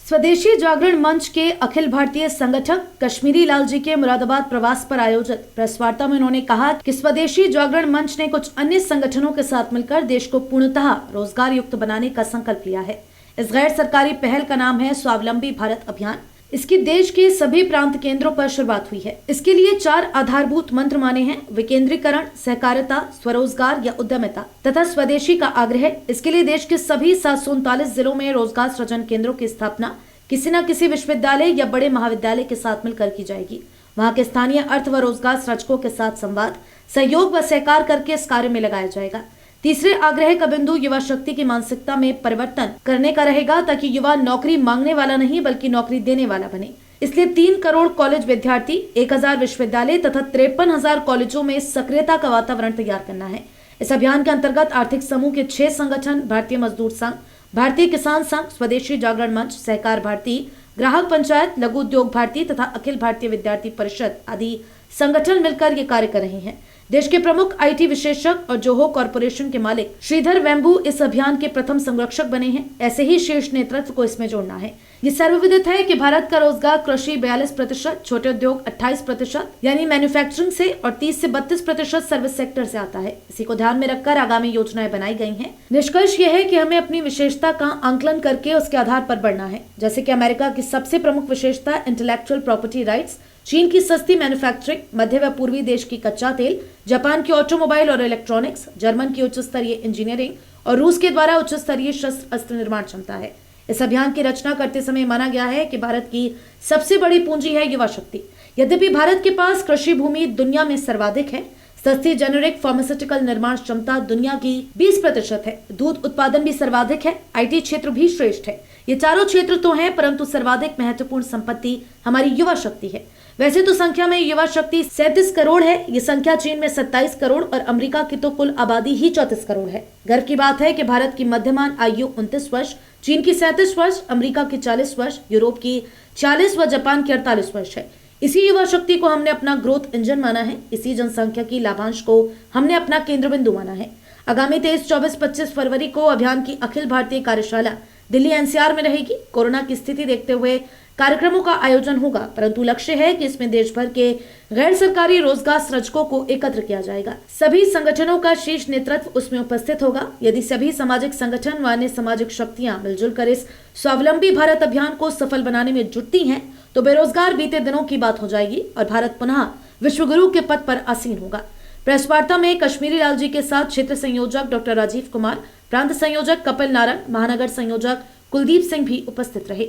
स्वदेशी जागरण मंच के अखिल भारतीय संगठक कश्मीरी लाल जी के मुरादाबाद प्रवास पर आयोजित प्रेस वार्ता में उन्होंने कहा कि स्वदेशी जागरण मंच ने कुछ अन्य संगठनों के साथ मिलकर देश को पूर्णतः रोजगार युक्त बनाने का संकल्प लिया है। इस गैर सरकारी पहल का नाम है स्वावलंबी भारत अभियान। इसकी देश के सभी प्रांत केंद्रों पर शुरुआत हुई है। इसके लिए 4 आधारभूत मंत्र माने हैं: विकेंद्रीकरण, सहकारिता, स्वरोजगार या उद्यमिता तथा स्वदेशी का आग्रह। इसके लिए देश के सभी 739 जिलों में रोजगार सृजन केंद्रों की स्थापना किसी न किसी विश्वविद्यालय या बड़े महाविद्यालय के साथ मिलकर की जाएगी। वहां के स्थानीय अर्थ व रोजगार सृजकों के साथ संवाद, सहयोग व सहकार करके इस कार्य में लगाया जाएगा। तीसरे आग्रह का बिंदु युवा शक्ति की मानसिकता में परिवर्तन करने का रहेगा, ताकि युवा नौकरी मांगने वाला नहीं बल्कि नौकरी देने वाला बने। इसलिए 3 करोड़ कॉलेज विद्यार्थी, 1000 विश्वविद्यालय तथा 53,000 कॉलेजों में सक्रियता का वातावरण तैयार करना है। इस अभियान के अंतर्गत आर्थिक समूह के 6 संगठन, भारतीय मजदूर संघ, भारतीय किसान संघ, स्वदेशी जागरण मंच, सहकार भारती, ग्राहक पंचायत, लघु उद्योग भारती तथा अखिल भारतीय विद्यार्थी परिषद आदि संगठन मिलकर ये कार्य कर रहे हैं। देश के प्रमुख आईटी विशेषज्ञ और जोहो कॉरपोरेशन के मालिक श्रीधर वेम्बू इस अभियान के प्रथम संरक्षक बने हैं। ऐसे ही शीर्ष नेतृत्व को इसमें जोड़ना है। ये सर्वविदित है कि भारत का रोजगार कृषि 42%, छोटे उद्योग 28% यानी मैन्युफैक्चरिंग से और 30 से 32% सर्विस सेक्टर से आता है। इसी को ध्यान में रखकर आगामी योजनाएं बनाई गई हैं। निष्कर्ष ये है कि हमें अपनी विशेषता का आंकलन करके उसके आधार पर बढ़ना है। जैसे कि अमेरिका की सबसे प्रमुख विशेषता इंटेलेक्चुअल प्रॉपर्टी राइट्स, चीन की सस्ती मैन्युफैक्चरिंग, मध्य व पूर्वी देश की कच्चा तेल, जापान की ऑटोमोबाइल और इलेक्ट्रॉनिक्स, जर्मन की उच्च स्तरीय इंजीनियरिंग और रूस के द्वारा उच्च स्तरीय शस्त्र अस्त्र निर्माण क्षमता है। इस अभियान की रचना करते समय माना गया है कि भारत की सबसे बड़ी पूंजी है युवा शक्ति। यद्यपि भारत के पास कृषि भूमि दुनिया में सर्वाधिक है, सस्ती जेनेरिक फार्मास्यूटिकल निर्माण क्षमता दुनिया की 20% है, दूध उत्पादन भी सर्वाधिक है, आईटी क्षेत्र भी श्रेष्ठ है। ये चारों क्षेत्र तो हैं, परंतु सर्वाधिक महत्वपूर्ण संपत्ति हमारी युवा शक्ति है। वैसे तो संख्या में युवा शक्ति 37 करोड़ है। ये संख्या चीन में 27 करोड़ और अमेरिका की तो कुल आबादी ही 34 करोड़ है। गर्व की बात है कि भारत की मध्यमान आयु 29 वर्ष, चीन की 37 वर्ष, अमेरिका की 40 वर्ष, यूरोप की 40 व जापान की 48 वर्ष है। इसी युवा शक्ति को हमने अपना ग्रोथ इंजन माना है। इसी जनसंख्या की लाभांश को हमने अपना केंद्र बिंदु माना है। आगामी 23, 24, 25 फरवरी को अभियान की अखिल भारतीय कार्यशाला दिल्ली एनसीआर में रहेगी। कोरोना की स्थिति देखते हुए कार्यक्रमों का आयोजन होगा, परंतु लक्ष्य है कि इसमें देश भर के गैर सरकारी रोजगार सृजकों को एकत्र किया जाएगा। सभी संगठनों का शीर्ष नेतृत्व उसमें उपस्थित होगा। यदि सभी सामाजिक संगठन व अन्य सामाजिक शक्तियां मिलजुल कर इस स्वावलंबी भारत अभियान को सफल बनाने में जुटती हैं, तो बेरोजगार बीते दिनों की बात हो जाएगी और भारत पुनः विश्वगुरु के पद पर आसीन होगा। प्रेस वार्ता में कश्मीरी लाल जी के साथ क्षेत्र संयोजक डॉक्टर राजीव कुमार, प्रांत संयोजक कपिल नारायण, महानगर संयोजक कुलदीप सिंह भी उपस्थित रहे।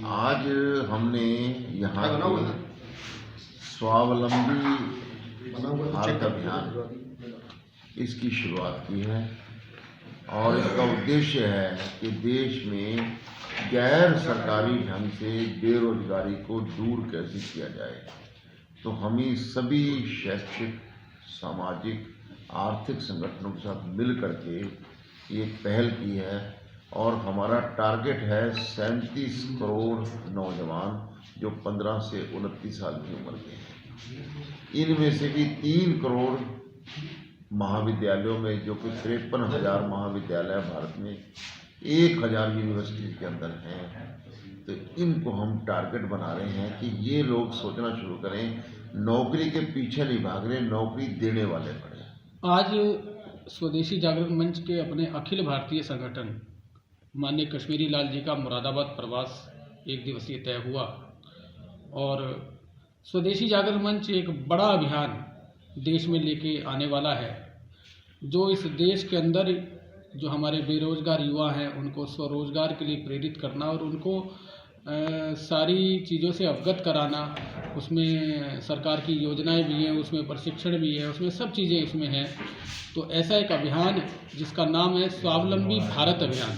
आज हमने यहाँ स्वावलंबी भारत अभियान इसकी शुरुआत की है और इसका उद्देश्य है कि देश में गैर सरकारी ढंग से बेरोजगारी को दूर कैसे किया जाए। तो हमें सभी शैक्षिक, सामाजिक, आर्थिक संगठनों के साथ मिल करके ये पहल की है और हमारा टारगेट है 37 करोड़ नौजवान जो 15 से 29 साल की उम्र के हैं। इनमें से भी 3 करोड़ महाविद्यालयों में, जो कि 53,000 महाविद्यालय भारत में 1000 यूनिवर्सिटी के अंदर हैं, तो इनको हम टारगेट बना रहे हैं कि ये लोग सोचना शुरू करें, नौकरी के पीछे नहीं भाग रहे, नौकरी देने वाले पड़े। आज स्वदेशी जागरण मंच के अपने अखिल भारतीय संगठन माननीय कश्मीरी लाल जी का मुरादाबाद प्रवास 1 दिवसीय तय हुआ और स्वदेशी जागरण मंच एक बड़ा अभियान देश में लेके आने वाला है, जो इस देश के अंदर जो हमारे बेरोजगार युवा हैं उनको स्वरोजगार के लिए प्रेरित करना और उनको सारी चीज़ों से अवगत कराना। उसमें सरकार की योजनाएं भी हैं, उसमें प्रशिक्षण भी है, उसमें सब चीज़ें इसमें हैं। तो ऐसा एक अभियान जिसका नाम है स्वावलंबी भारत अभियान।